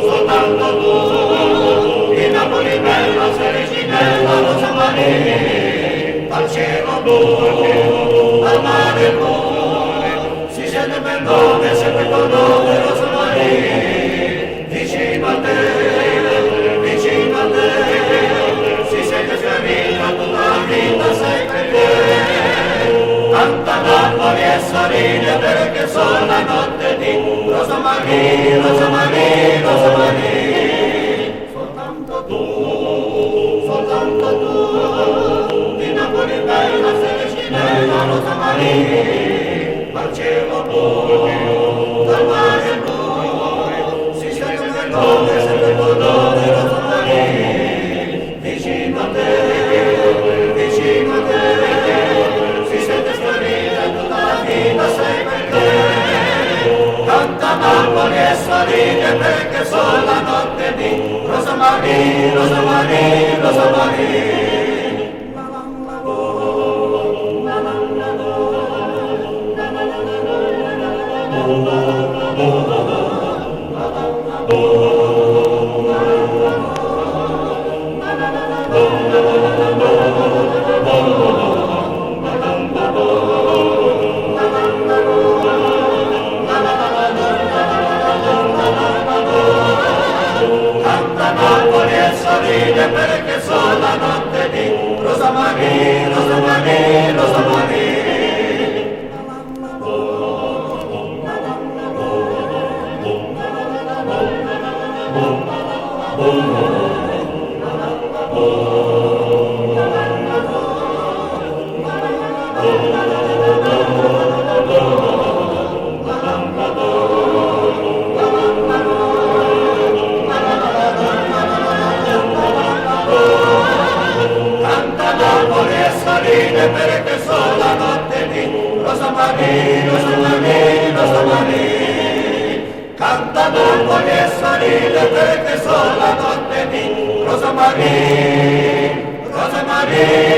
soltanto tu, di Napoli bella, Sericinella, Rosa Maria, dal cielo blu, dal mare blu, si sente per nome, sempre con nome, Rosa Maria, vicino a te, si sente sfiorita tutta la vita, sempre te, canta Napoli e sorride perché sono la notte di Rosa Maria, Rosa Maria, Rosa Maria, soltanto tu, di Napoli bella, Sericinella, Rosa Maria, dal cielo blu, dal mare blu, si sceglie il nome, sempre tuo nome, Rosa Maria, vicino a te, si sente sfiorire tutta la vita, sei per te, canta Napoli e sorride perché sono la notte di Rosa Maria, Rosa Maria, Rosa Maria. Canta Napoli e sorride perché sono la notte di Rosa Maria, Rosa Maria, Rosa Maria. Perché sono la notte di Rosa Maria, Rosa Maria, Rosa Maria. Canta Napoli e sorride perché sono la notte di Rosa Maria, Rosa Maria.